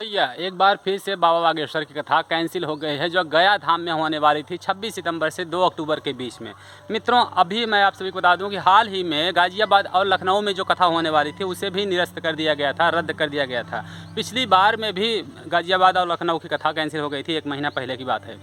भैया एक बार फिर से बाबा बागेश्वर की कथा कैंसिल हो गई है, जो गया धाम में होने वाली थी 26 सितंबर से 2 अक्टूबर के बीच में। मित्रों, अभी मैं आप सभी को बता दूं कि हाल ही में गाजियाबाद और लखनऊ में जो कथा होने वाली थी उसे भी निरस्त कर दिया गया था, रद्द कर दिया गया था। पिछली बार में भी गाजियाबाद और लखनऊ की कथा कैंसिल हो गई थी, 1 महीना पहले की बात है।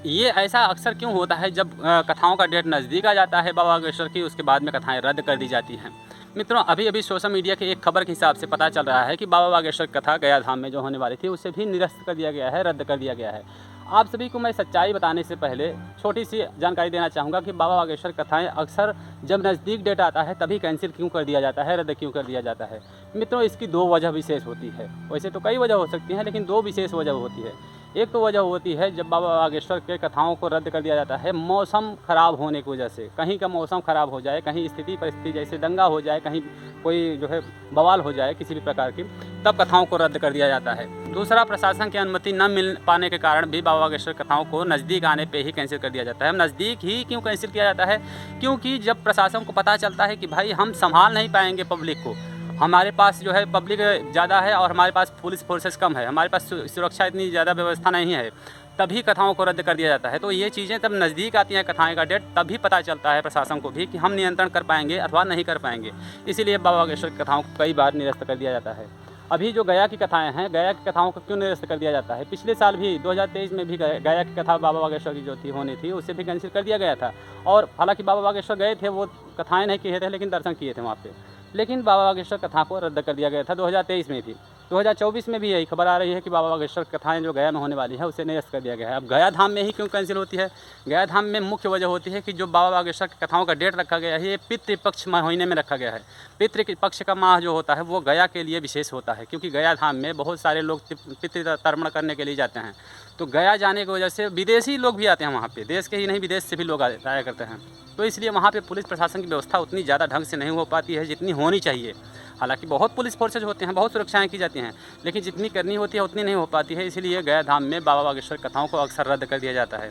ये ऐसा अक्सर क्यों होता है, जब कथाओं का डेट नज़दीक आ जाता है बाबा बागेश्वर की, उसके बाद में कथाएँ रद्द कर दी जाती हैं। मित्रों, अभी सोशल मीडिया की एक खबर के हिसाब से पता चल रहा है कि बाबा बागेश्वर कथा गया धाम में जो होने वाली थी उसे भी निरस्त कर दिया गया है, रद्द कर दिया गया है। आप सभी को मैं सच्चाई बताने से पहले छोटी सी जानकारी देना चाहूँगा कि बाबा बागेश्वर कथाएं अक्सर जब नज़दीक डेट आता है तभी कैंसिल क्यों कर दिया जाता है, रद्द क्यों कर दिया जाता है। मित्रों, इसकी 2 वजह विशेष होती है। वैसे तो कई वजह हो सकती हैं, लेकिन 2 विशेष वजह होती है। एक तो वजह होती है जब बाबा बागेश्वर के कथाओं को रद्द कर दिया जाता है मौसम ख़राब होने की वजह से। कहीं का मौसम ख़राब हो जाए, कहीं स्थिति परिस्थिति जैसे दंगा हो जाए, कहीं कोई जो है बवाल हो जाए किसी भी प्रकार की, तब कथाओं को रद्द कर दिया जाता है। दूसरा, प्रशासन की अनुमति न मिल पाने के कारण भी बाबा बागेश्वर कथाओं को नज़दीक आने पे ही कैंसिल कर दिया जाता है। नज़दीक ही क्यों कैंसिल किया जाता है? क्योंकि जब प्रशासन को पता चलता है कि भाई हम संभाल नहीं पाएंगे पब्लिक को, हमारे पास जो है पब्लिक ज़्यादा है और हमारे पास पुलिस फोर्सेस कम है, हमारे पास सुरक्षा इतनी ज़्यादा व्यवस्था नहीं है, तभी कथाओं को रद्द कर दिया जाता है। तो ये चीज़ें तब नज़दीक आती हैं कथाएं का डेट, तभी पता चलता है प्रशासन को भी कि हम नियंत्रण कर पाएंगे अथवा नहीं कर पाएंगे। इसीलिए बाबा बागेश्वर की कथाओं को कई बार निरस्त कर दिया जाता है। अभी जो गया की कथाएं हैं, गया की कथाओं को क्यों निरस्त कर दिया जाता है? पिछले साल भी 2023 में भी गया की कथा बाबा बागेश्वर की जो थी होनी थी उसे भी कैंसिल कर दिया गया था। और हालांकि बाबा बागेश्वर गए थे, वो कथाएं नहीं किए थे लेकिन दर्शन किए थे वहाँ पे। लेकिन बाबा बागेश्वर कथा को रद्द कर दिया गया था 2023 में भी। 2024 में भी यही खबर आ रही है कि बाबा बागेश्वर कथाएं जो गया में होने वाली है उसे निरस्त कर दिया गया है। अब गया धाम में ही क्यों कैंसिल होती है? गया धाम में मुख्य वजह होती है कि जो बाबा बागेश्वर की कथाओं का डेट रखा गया है ये पितृपक्ष महीने में रखा गया है। पितृपक्ष का माह जो होता है वो गया के लिए विशेष होता है, क्योंकि गया धाम में बहुत सारे लोग पितृ तर्पण करने के लिए जाते हैं। तो गया जाने की वजह से विदेशी लोग भी आते हैं वहाँ पे, देश के ही नहीं विदेश से भी लोग आया करते हैं। तो इसलिए वहाँ पे पुलिस प्रशासन की व्यवस्था उतनी ज़्यादा ढंग से नहीं हो पाती है जितनी होनी चाहिए। हालांकि बहुत पुलिस फोर्सेज होते हैं, बहुत सुरक्षाएं की जाती हैं, लेकिन जितनी करनी होती है उतनी नहीं हो पाती है। इसलिए गया धाम में बाबा बागेश्वर कथाओं को अक्सर रद्द कर दिया जाता है।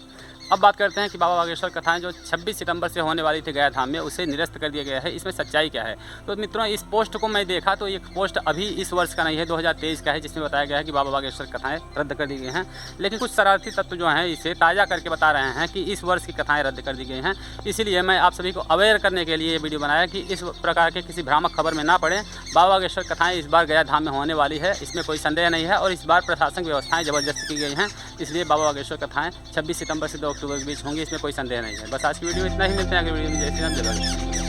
अब बात करते हैं कि बाबा बागेश्वर कथाएं जो 26 सितंबर से होने वाली थी गया धाम में, उसे निरस्त कर दिया गया है। इसमें सच्चाई क्या है? तो मित्रों, इस पोस्ट को मैं देखा तो ये पोस्ट अभी इस वर्ष का नहीं है, 2023 का है, जिसमें बताया गया है कि बाबा बागेश्वर कथाएं रद्द कर दी गई हैं। लेकिन कुछ शरारती तत्व जो हैं इसे ताज़ा करके बता रहे हैं कि इस वर्ष की कथाएं रद्द कर दी गई हैं। इसीलिए मैं आप सभी को अवेयर करने के लिए ये वीडियो बनाया कि इस प्रकार के किसी भ्रामक खबर में ना पड़ें। बाबा बागेश्वर कथाएं इस बार गया धाम में होने वाली है, इसमें कोई संदेह नहीं है। और इस बार प्रशासनिक व्यवस्थाएं ज़बरदस्त की गई हैं, इसलिए बाबा बागेश्वर कथाएं 26 सितंबर से 2 अक्टूबर के बीच होंगी, इसमें कोई संदेह नहीं है। बस आज की वीडियो में इतना ही। मिलते हैं अगली वीडियो में। जय श्री राम, जय भारत।